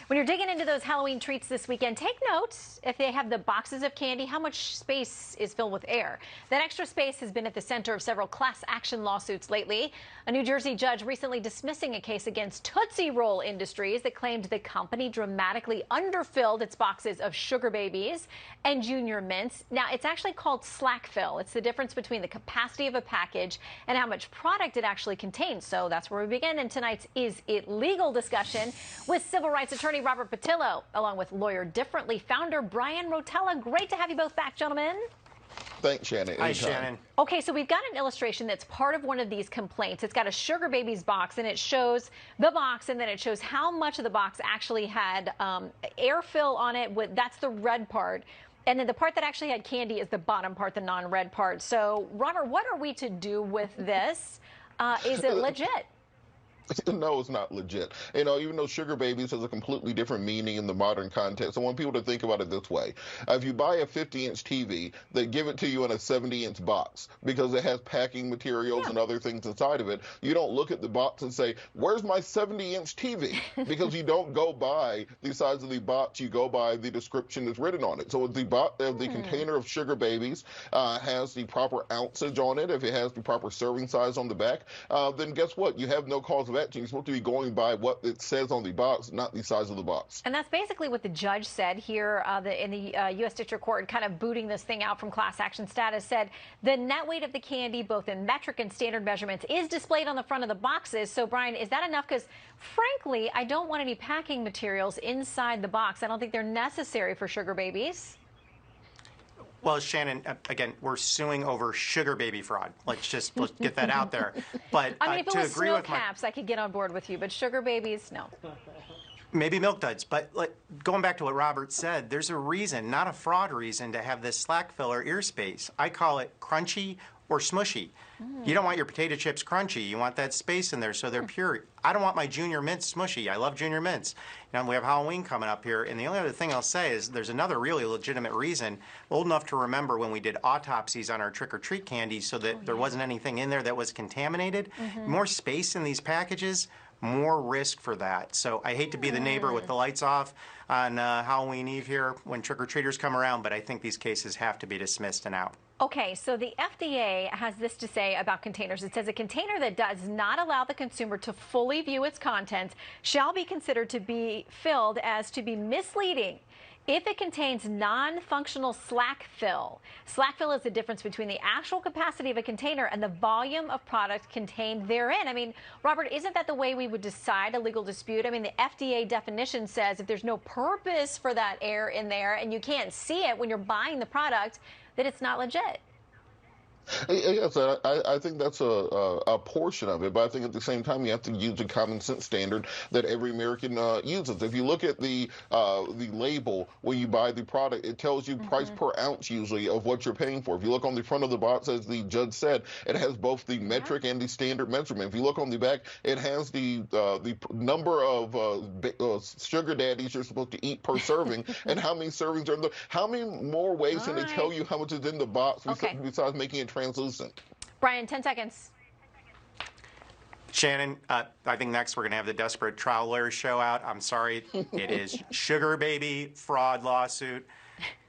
When you're digging into those Halloween treats this weekend, take note if they have the boxes of candy, how much space is filled with air. That extra space has been at the center of several class action lawsuits lately. A New Jersey judge recently dismissing a case against Tootsie Roll Industries that claimed the company dramatically underfilled its boxes of Sugar Babies and Junior Mints. Now, it's actually called slack fill. It's the difference between the capacity of a package and how much product it actually contains. So that's where we begin in tonight's Is It Legal discussion with civil rights attorney Robert Patillo, along with Lawyer Differently founder Bryan Rotella. Great to have you both back, gentlemen. Thanks, Shannon. Hi, Shannon. Okay, so we've got an illustration that's part of one of these complaints. It's got a Sugar Babies box, and it shows the box, and then it shows how much of the box actually had air fill on it. That's the red part. And then the part that actually had candy is the bottom part, the non-red part. So, Robert, what are we to do with this? Is it legit? No, it's not legit. Even though Sugar Babies has a completely different meaning in the modern context, I want people to think about it this way. If you buy a 50-inch TV, they give it to you in a 70-inch box because it has packing materials and other things inside of it. You don't look at the box and say, where's my 70-inch TV? Because you don't go by the size of the box, you go by the description that's written on it. So if the container of Sugar Babies has the proper ounceage on it, if it has the proper serving size on the back, then guess what? You have no cause of action. You're supposed to be going by what it says on the box, not the size of the box. And that's basically what the judge said here in the U.S. District Court, kind of booting this thing out from class action status, said the net weight of the candy, both in metric and standard measurements, is displayed on the front of the boxes. So, Bryan, is that enough? Because, frankly, I don't want any packing materials inside the box. I don't think they're necessary for Sugar Babies. Well, Shannon, again, we're suing over Sugar Baby fraud. Let's get that out there. But I mean, if it to was agree snow with caps, I could get on board with you. But Sugar Babies, no. Maybe Milk Duds. But going back to what Robert said, there's a reason, not a fraud reason, to have this slack filler ear space. I call it crunchy or smushy. You don't want your potato chips crunchy. You want that space in there so they're pure. I don't want my Junior Mints smushy. I love Junior Mints. We have Halloween coming up here, and the only other thing I'll say is there's another really legitimate reason. Old enough to remember when we did autopsies on our trick-or-treat candy so that there wasn't anything in there that was contaminated. More space in these packages, more risk for that. So I hate to be the neighbor with the lights off on Halloween Eve here when trick-or-treaters come around, but I think these cases have to be dismissed and out. Okay, so the FDA has this to say about containers. It says a container that does not allow the consumer to fully view its contents shall be considered to be filled as to be misleading if it contains non-functional slack fill. Slack fill is the difference between the actual capacity of a container and the volume of product contained therein. I mean, Robert, isn't that the way we would decide a legal dispute? I mean, the FDA definition says if there's no purpose for that air in there and you can't see it when you're buying the product, that it's not legit. Yes, I think that's a portion of it, but I think at the same time you have to use a common sense standard that every American uses. If you look at the label when you buy the product, it tells you price per ounce usually of what you're paying for. If you look on the front of the box, as the judge said, it has both the metric and the standard measurement. If you look on the back, it has the number of sugar daddies you're supposed to eat per serving and how many servings are in the. How many more ways can they tell you how much is in the box besides making it translucent? Bryan, 10 seconds. Shannon, I think next we're going to have the Desperate Trial Lawyers show out. I'm sorry, it is Sugar Baby fraud lawsuit.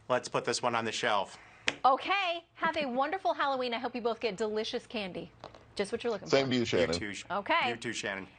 Let's put this one on the shelf. Okay, have a wonderful Halloween. I hope you both get delicious candy. Just what you're looking for. Same to you, Shannon. You too, Okay. You too, Shannon.